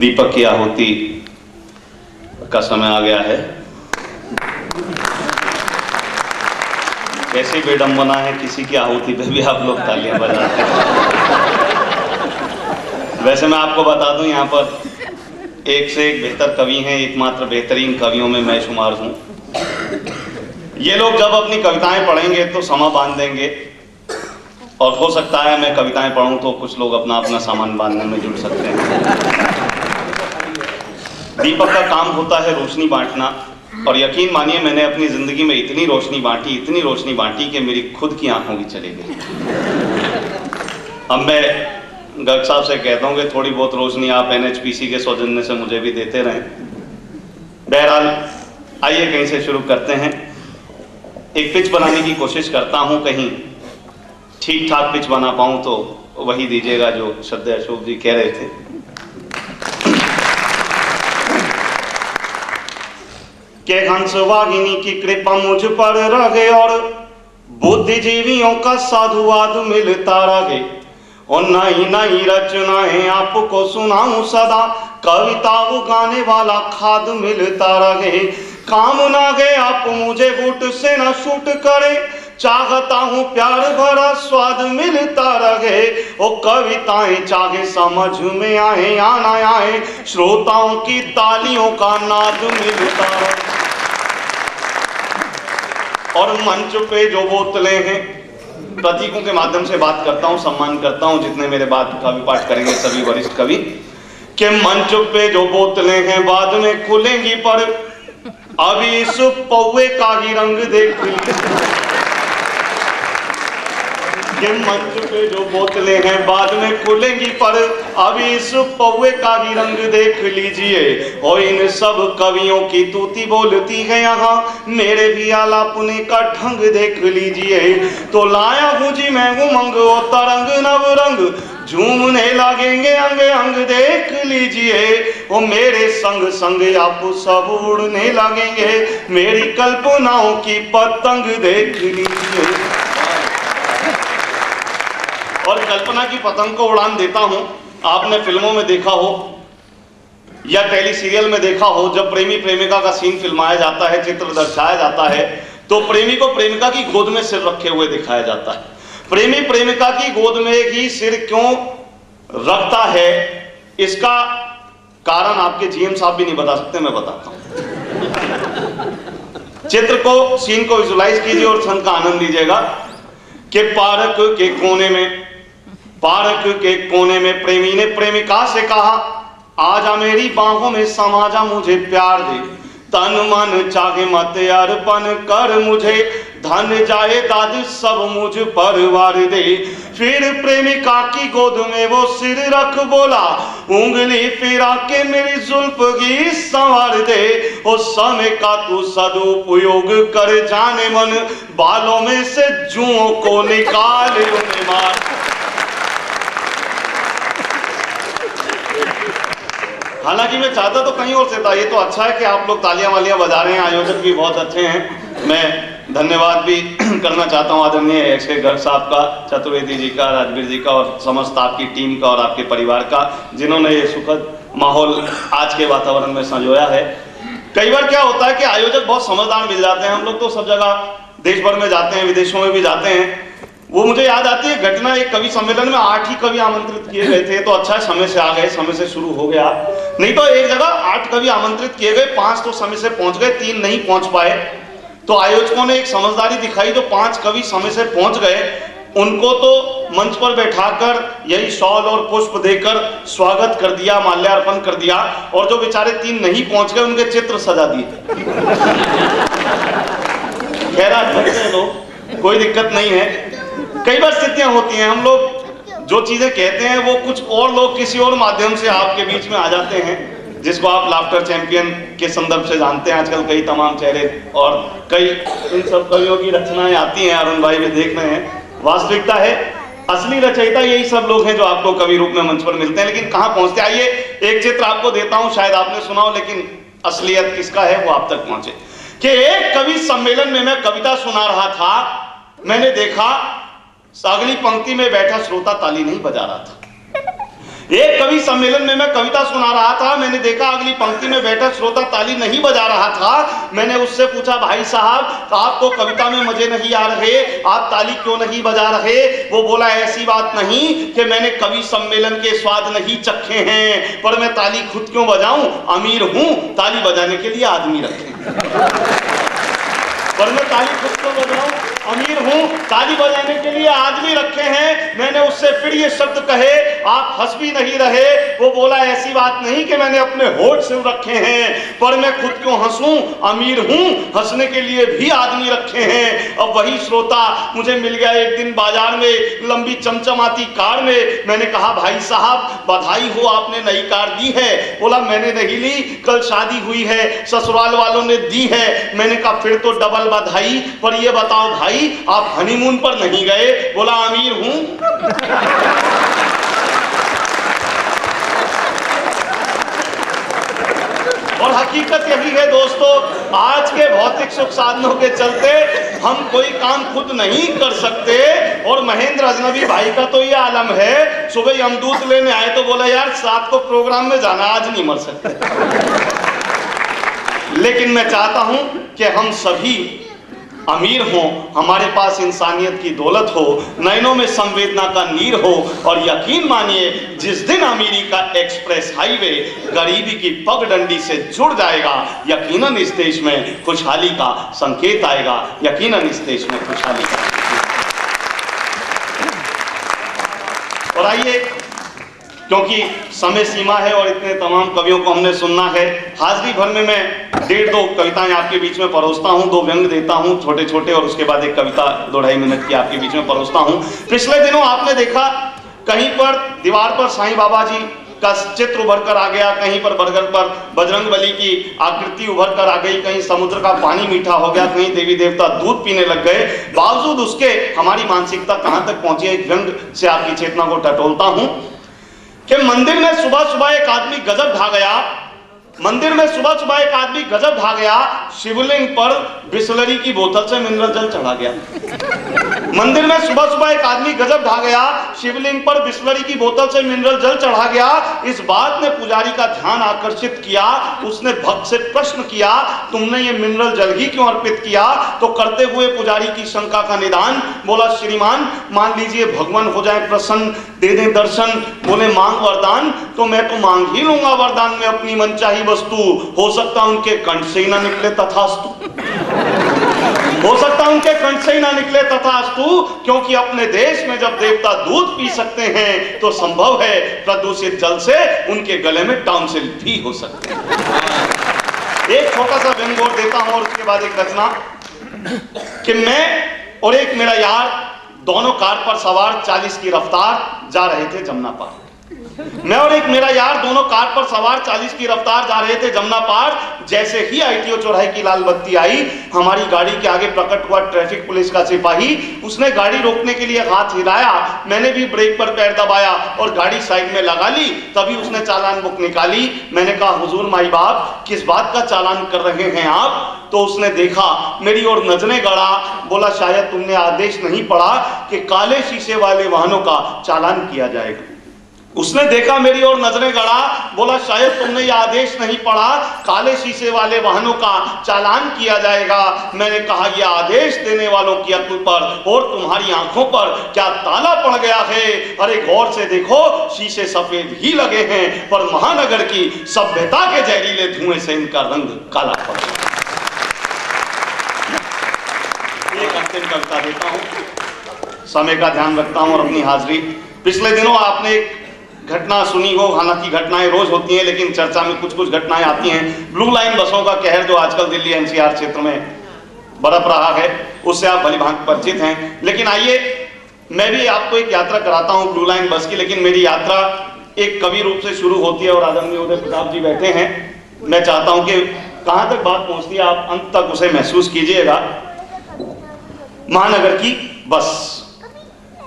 दीपक की आहुति का समय आ गया है। कैसी बेडंबना है, किसी की आहुति पे भी आप लोग तालियां बजाते हैं। वैसे मैं आपको बता दूं, यहाँ पर एक से एक बेहतर कवि हैं, एकमात्र बेहतरीन कवियों में मैं शुमार हूं। ये लोग जब अपनी कविताएं पढ़ेंगे तो समा बांध देंगे, और हो सकता है मैं कविताएं पढ़ूं तो कुछ लोग अपना अपना सामान बांधने में जुड़ सकते हैं। दीपक का काम होता है रोशनी बांटना, और यकीन मानिए मैंने अपनी जिंदगी में इतनी रोशनी बांटी कि मेरी खुद की आंखों की चली गई। अब मैं गर्ग साहब से कहता हूं कि थोड़ी बहुत रोशनी आप NHPC के सौजन्य से मुझे भी देते रहें। बहरहाल आइए कहीं से शुरू करते हैं। एक पिच बनाने की कोशिश करता हूं, कहीं ठीक ठाक पिच बना पाऊं तो वही दीजिएगा जो श्रद्धेय अशोक जी कह रहे थे। के हंसवागिनी की कृपा मुझ पर रहे और बुद्धिजीवियों का साधुवाद मिलता रहे, और नई नई रचनाएं आपको सुनाऊं सदा, कविता उगाने वाला खाद मिलता रहे। काम ना गए आप मुझे हुट से न शूट करे, चाहता हूं प्यार भरा स्वाद मिलता रहे। ओ कविताएं चाहे समझ में आए या ना आए, श्रोताओं की तालियों का नाद मिलता रहे। और मंच पे जो बोतलें हैं, प्रतीकों के माध्यम से बात करता हूं, सम्मान करता हूं जितने मेरे बाद कवि पाठ करेंगे सभी वरिष्ठ कवि, के मंच पे जो बोतलें हैं बाद में खुलेंगी, पर अभी इस पौवे का ही रंग देख लीजिए। के मंच पे जो बोतलें हैं बाद में खुलेंगी, पर अभी इस पौवे का ही रंग देख लीजिए। और इन सब कवियों की तूती बोलती है यहाँ, मेरे भी आलापने का ढंग देख लीजिए। तो लाया हूँ जी मैं उमंग और तरंग नवरंग, झूमने लगेंगे अंग अंग देख लीजिए। वो मेरे संग संग आप सब उड़ने लगेंगे, मेरी कल्पनाओं की पतंग देख लीजिए। और कल्पना की पतंग को उड़ान देता हूं। आपने फिल्मों में देखा हो या टेली सीरियल में देखा हो, जब प्रेमी प्रेमिका का सीन फिल्माया जाता है, चित्र दर्शाया जाता है, तो प्रेमी को प्रेमिका की गोद में सिर रखे हुए दिखाया जाता है। प्रेमी प्रेमिका की गोद में ही सिर क्यों रखता है, इसका कारण आपके GM साहब भी नहीं बता सकते, मैं बताता हूं। चित्र को, सीन को विजुलाइज कीजिए और छंद का आनंद लीजिएगा। कि पार्क के कोने में प्रेमी ने प्रेमिका से कहा, आजा मेरी बाहों में समा जा, मुझे प्यार दे, तन मन चाहे मत अर्पण कर मुझे, धन जायदाद सब मुझ पर वार दे। फिर प्रेमिका की गोद में वो सिर रख बोला, उंगली फिरा के मेरी जुल्फ ही संवार दे। उस समय का तू सदुपयोग कर जाने मन, बालों में से जुओं को निकाल उन्हें मार। हालांकि मैं चाहता तो कहीं और से था। ये तो अच्छा है कि आप लोग तालियां वालियां बजा रहे हैं, आयोजक भी बहुत अच्छे हैं। मैं धन्यवाद भी करना चाहता हूं आदरणीय SK गर्ग साहब का, चतुर्वेदी जी का, राजवीर जी का, और समस्त आपकी टीम का और आपके परिवार का, जिन्होंने ये सुखद माहौल आज के वातावरण में संजोया है। कई बार क्या होता है कि आयोजक बहुत समझदार मिल जाते हैं। हम लोग तो सब जगह देश भर में जाते हैं, विदेशों में भी जाते हैं। वो मुझे याद आती है घटना, एक कवि सम्मेलन में 8 ही कवि आमंत्रित किए गए थे, तो अच्छा है समय से आ गए, समय से शुरू हो गया। नहीं तो एक जगह 8 कवि आमंत्रित किए गए, 5 तो समय से पहुंच गए, 3 नहीं पहुंच पाए। तो आयोजकों ने एक समझदारी दिखाई, जो 5 कवि समय से पहुंच गए उनको तो मंच पर बैठाकर यही शॉल और पुष्प देकर स्वागत कर दिया, माल्यार्पण कर दिया, और जो बेचारे 3 नहीं पहुंच गए उनके चित्र सजा दिए। खैर लोग, कोई दिक्कत नहीं है। कई बार स्थितियां होती हैं, हम लोग जो चीजें कहते हैं वो कुछ और लोग किसी और माध्यम से आपके बीच में आ जाते हैं, जिसको आप लाफ्टर चैंपियन के संदर्भ से जानते हैं। आजकल कई तमाम चेहरे और कई इन सब कवियों की रचनाएं आती हैं, अरुण भाई भी देख रहे हैं। वास्तविकता है असली रचयिता यही सब लोग हैं जो आपको कवि रूप में मंच पर मिलते हैं, लेकिन कहां पहुंचते। आइए एक चित्र आपको देता हूं, शायद आपने सुना हो, लेकिन असलियत किसका है वो आप तक पहुंचे। कि एक कवि सम्मेलन में मैं कविता सुना रहा था, मैंने देखा अगली पंक्ति में बैठा श्रोता ताली नहीं बजा रहा था। एक कवि सम्मेलन में मैं कविता सुना रहा था, मैंने देखा अगली पंक्ति में बैठा श्रोता ताली नहीं बजा रहा था। मैंने उससे पूछा, भाई साहब आपको कविता में मजे नहीं आ रहे, आप ताली क्यों नहीं बजा रहे? वो बोला, ऐसी बात नहीं कि मैंने कवि सम्मेलन के स्वाद नहीं चखे हैं, पर मैं ताली खुद क्यों बजाऊं? अमीर हूं, ताली बजाने के लिए आदमी रखे। पर मैं ताली खुद क्यों बजाऊं? अमीर हूं, ताली बजाने के लिए आदमी रखे हैं। मैंने उससे फिर ये शब्द कहे, आप हंस भी नहीं रहे। वो बोला, ऐसी बात नहीं कि मैंने अपने होठ सिल रखे हैं, पर मैं खुद क्यों हंसूं? अमीर हूं, हंसने के लिए भी आदमी रखे हैं। अब वही श्रोता मुझे मिल गया एक दिन बाजार में, लंबी चमचमाती कार में। मैंने कहा, भाई साहब बधाई हो, आपने नई कार दी है। बोला, मैंने नहीं ली, कल शादी हुई है, ससुराल वालों ने दी है। मैंने कहा, फिर तो डबल बधाई। पर ये बताओ भाई, आप हनीमून पर नहीं गए? बोला, अमीर हूं। और हकीकत यही है दोस्तों, आज के भौतिक सुख साधनों के चलते हम कोई काम खुद नहीं कर सकते। और महेंद्र अजनबी भाई का तो ये आलम है, सुबह हम दूध लेने आए तो बोला, यार साथ को प्रोग्राम में जाना, आज नहीं मर सकते। लेकिन मैं चाहता हूं कि हम सभी अमीर हों, हमारे पास इंसानियत की दौलत हो, नयनों में संवेदना का नीर हो। और यकीन मानिए, जिस दिन अमीरी का एक्सप्रेस हाईवे गरीबी की पगडंडी से जुड़ जाएगा, यकीनन इस देश में खुशहाली का संकेत आएगा। यकीनन इस देश में खुशहाली का। और आइए, क्योंकि समय सीमा है और इतने तमाम कवियों को हमने सुनना है, हाजिरी भर में मैं 1.5-2 कविताएं आपके बीच में परोसता हूं, 2 व्यंग देता हूं छोटे छोटे, और उसके बाद एक कविता 2-2.5 मिनट की आपके बीच में परोसता हूं। पिछले दिनों आपने देखा कहीं पर दीवार पर साईं बाबा जी का चित्र उभर कर आ गया, कहीं पर बरगद पर बजरंगबली की आकृति उभर कर आ गई, कहीं समुद्र का पानी मीठा हो गया, कहीं देवी देवता दूध पीने लग गए। बावजूद उसके हमारी मानसिकता कहां तक पहुंची है, एक व्यंग से आपकी चेतना को टटोलता हूं कि मंदिर में सुबह सुबह एक आदमी गजब ढा गया। मंदिर में सुबह सुबह एक आदमी गजब ढा गया, शिवलिंग पर बिसलरी की बोतल से मिनरल जल चढ़ा गया। मंदिर में सुबह सुबह एक आदमी गजब ढा गया, शिवलिंग पर बिसलरी की बोतल से मिनरल जल चढ़ा गया। इस बात ने पुजारी का ध्यान आकर्षित किया। उसने भक्त से प्रश्न किया, तुमने ये मिनरल जल ही क्यों अर्पित किया? तो करते हुए पुजारी की शंका का निदान, बोला, श्रीमान मान लीजिए भगवान हो जाए प्रसन्न, दे दे दर्शन। बोले, मांग वरदान। तो मैं तो मांग ही लूंगा वरदान में अपनी मनचाही वस्तु, हो सकता उनके कंठ से ही ना निकले तथास्तु। हो सकता उनके कंठ से ही ना निकले तथास्तु, क्योंकि अपने देश में जब देवता दूध पी सकते हैं तो संभव है प्रदूषित जल से उनके गले में टॉन्सिल भी हो सकते हैं। एक छोटा सा व्यंग और देता हूं और उसके बाद एक रचना कि मैं और एक मेरा यार दोनों कार पर सवार 40 की रफ्तार जा रहे थे जमुना पार। मैं और एक मेरा यार दोनों कार पर सवार 40 की रफ्तार जा रहे थे जमुना पार। जैसे ही ITO चौराहे की लाल बत्ती आई, हमारी गाड़ी के आगे प्रकट हुआ ट्रैफिक पुलिस का सिपाही। उसने गाड़ी रोकने के लिए हाथ हिलाया, मैंने भी ब्रेक पर पैर दबाया और गाड़ी साइड में लगा ली। तभी उसने चालान बुक निकाली। मैंने कहा, हुजूर माई बाप, किस बात का चालान कर रहे हैं आप? तो उसने देखा, मेरी ओर नजरें गड़ा। बोला, शायद तुमने आदेश नहीं पढ़ा कि काले शीशे वाले वाहनों का चालान किया जाएगा। उसने देखा, मेरी ओर नजरें गड़ा। बोला, शायद तुमने यह आदेश नहीं पढ़ा, काले शीशे वाले वाहनों का चालान किया जाएगा। मैंने कहा, यह आदेश देने वालों की अक्ल पर और तुम्हारी आंखों पर क्या ताला पड़ गया है? अरे गौर से देखो, शीशे सफेद ही लगे हैं, पर महानगर की सभ्यता के जहरीले धुएं से इनका रंग काला पड़ गया। एक अंतिम कविता देता हूं, समय का ध्यान रखता हूं और अपनी हाजिरी। पिछले दिनों आपने एक घटना सुनी हो, हालांकि घटनाएं रोज होती हैं, लेकिन चर्चा में कुछ कुछ घटनाएं आती हैं। ब्लू लाइन बसों का कहर जो आजकल दिल्ली NCR क्षेत्र में बरप रहा है, उससे आप भली भांति परिचित हैं। लेकिन आइए, मैं भी आपको एक यात्रा कराता हूं ब्लू लाइन बस की। लेकिन मेरी यात्रा एक कवि रूप से शुरू होती है और आदरणीय उदय प्रताप जी बैठे हैं। मैं चाहता हूं कि कहां तक बात पहुंचती है आप अंत तक उसे महसूस कीजिएगा। महानगर की बस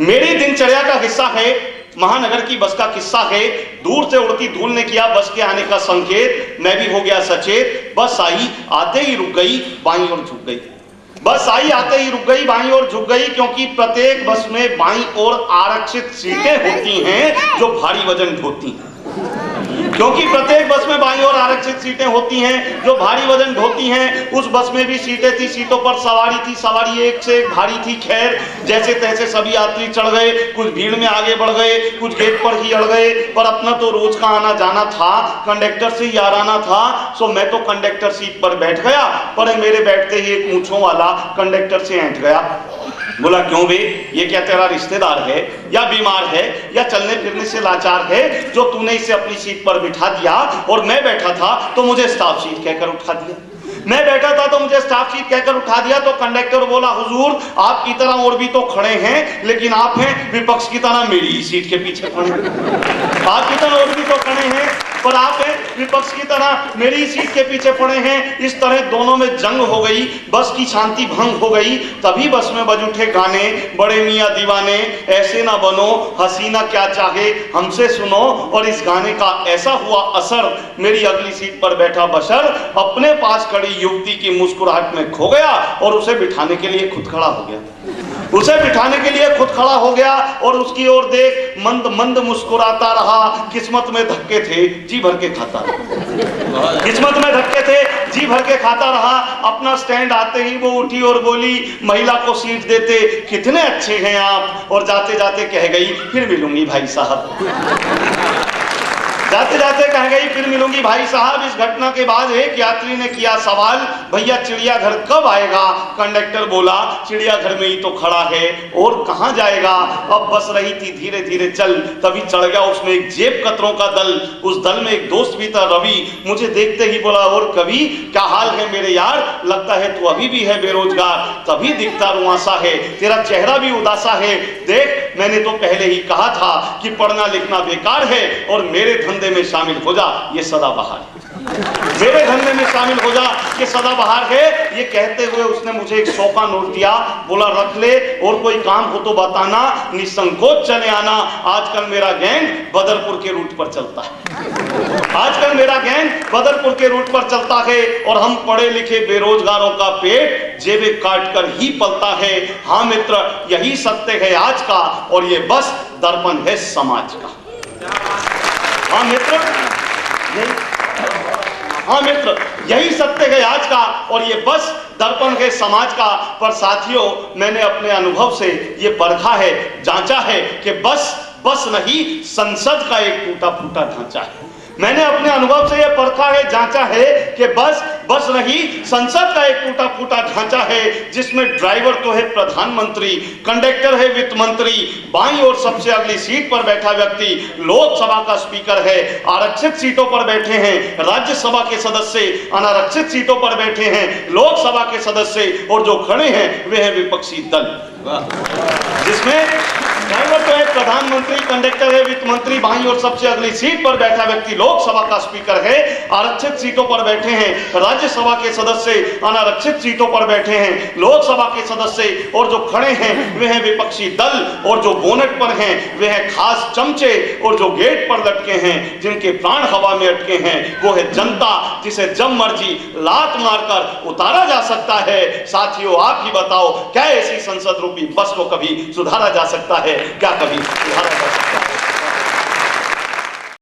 मेरी दिनचर्या का हिस्सा है, महानगर की बस का किस्सा है। दूर से उड़ती धूल ने किया बस के आने का संकेत, मैं भी हो गया सचेत। बस आई, आते ही रुक गई, बाईं ओर झुक गई। बस आई, आते ही रुक गई, बाईं ओर झुक गई, क्योंकि प्रत्येक बस में बाईं ओर आरक्षित सीटें होती हैं जो भारी वजन ढोती हैं। क्योंकि प्रत्येक बस में बाईं ओर आरक्षित सीटें होती हैं जो भारी वजन ढोती हैं। उस बस में भी सीटें थी, सीटों पर सवारी थी, सवारी एक से एक भारी थी। खैर, जैसे तैसे सभी यात्री चढ़ गए, कुछ भीड़ में आगे बढ़ गए, कुछ गेट पर ही अड़ गए, पर अपना तो रोज का आना जाना था, कंडक्टर से ही याराना था। सो मैं तो कंडक्टर सीट पर बैठ गया, पर मेरे बैठते ही एक मूंछों वाला कंडक्टर से ऐंठ गया। बोला, क्यों बे, ये क्या तेरा रिश्तेदार है या बीमार है या चलने फिरने से लाचार है जो तूने इसे अपनी सीट पर बिठा दिया, और मैं बैठा था तो मुझे स्टाफ सीट कहकर उठा दिया। मैं बैठा था तो मुझे स्टाफ सीट कहकर उठा दिया। तो कंडक्टर बोला, हुजूर आपकी तरह और भी तो खड़े हैं, लेकिन आप हैं विपक्ष की तरह मेरी सीट के पीछे खड़े। आपकी तरह और भी तो खड़े हैं, पर आप हैं विपक्ष की तरह मेरी सीट के पीछे पड़े हैं। इस तरह दोनों में जंग हो गई, बस की शांति भंग हो गई। तभी बस में बज उठे गाने, बड़े मियाँ दीवाने, ऐसे ना बनो, हसीना क्या चाहे हमसे सुनो। और इस गाने का ऐसा हुआ असर, मेरी अगली सीट पर बैठा बशर अपने पास खड़ी युवती की मुस्कुराहट में खो गया और उसे बिठाने के लिए खुद खड़ा हो गया। उसे बिठाने के लिए खुद खड़ा हो गया और उसकी ओर देख मंद मंद मुस्कुराता रहा। किस्मत में धक्के थे, जी भर के खाता रहा। किस्मत में धक्के थे, जी भर के खाता रहा। अपना स्टैंड आते ही वो उठी और बोली, महिला को सीट देते कितने अच्छे हैं आप। और जाते जाते कह गई, फिर मिलूंगी भाई साहब। जाते जाते कह गई, फिर मिलूंगी भाई साहब। इस घटना के बाद एक यात्री ने किया सवाल, भैया चिड़ियाघर कब आएगा? कंडक्टर बोला, चिड़ियाघर में ही तो खड़ा है और कहां जाएगा। अब बस रही थी धीरे धीरे चल, तभी चढ़ गया उसमें एक जेब कतरों का दल। उस दल में एक दोस्त भी था, रवि। मुझे देखते ही बोला, और कवि क्या हाल है मेरे यार, लगता है तू अभी भी है बेरोजगार, तभी दिखता रुआसा है, तेरा चेहरा भी उदासा है। देख, मैंने तो पहले ही कहा था कि पढ़ना लिखना बेकार है और मेरे धंधे में शामिल हो जा, ये सदाबहार है। मेरे धंधे में शामिल हो जा, ये सदाबहार है। ये कहते हुए उसने मुझे 100 का नोट दिया, बोला रख ले, और कोई काम हो तो बताना, निसंकोच चले आना। आजकल मेरा गैंग बदरपुर के रूट पर चलता है। आजकल मेरा गैंग बदरपुर के रूट पर चलता है और हम पढ़े लिखे बेरोजगारों का पेट जेबे काट कर ही पलता है। हाँ मित्र, यही सत्य है आज का, और ये बस दर्पण है समाज का। हाँ मित्र, हाँ मित्र, यही सत्य है आज का, और ये बस दर्पण है समाज का। पर साथियों, मैंने अपने अनुभव से ये परखा है, जांचा है कि बस नहीं, संसद का एक टूटा फूटा ढांचा है। मैंने अपने अनुभव से यह परखा है, जांचा है कि बस नहीं, संसद का एक टूटा फूटा ढांचा है, जिसमें ड्राइवर तो है प्रधानमंत्री, कंडक्टर है वित्त मंत्री, बाईं ओर सबसे अगली सीट पर बैठा व्यक्ति लोकसभा का स्पीकर है, आरक्षित सीटों पर बैठे हैं राज्यसभा के सदस्य, अनारक्षित सीटों पर बैठे हैं लोकसभा के सदस्य, और जो खड़े हैं वे है विपक्षी दल। जिसमें ड्राइवर तो है प्रधानमंत्री, कंडक्टर है वित्त मंत्री, बाईं ओर सबसे अगली सीट पर बैठा व्यक्ति लोकसभा का स्पीकर है, आरक्षित सीटों पर बैठे हैं राज्यसभा के सदस्य, अनारक्षित सीटों पर बैठे हैं लोकसभा के सदस्य, और जो खड़े हैं वे हैं विपक्षी दल, और जो बोनट पर हैं वे हैं खास चमचे, और जो गेट पर लटके हैं, जिनके प्राण हवा में अटके हैं, वो है जनता, जिसे जब मर्जी लात मारकर उतारा जा सकता है। साथियों, आप ही बताओ, क्या ऐसी संसद रूपी बस को कभी सुधारा जा सकता है? क्या कभी सुधारा जा सकता है?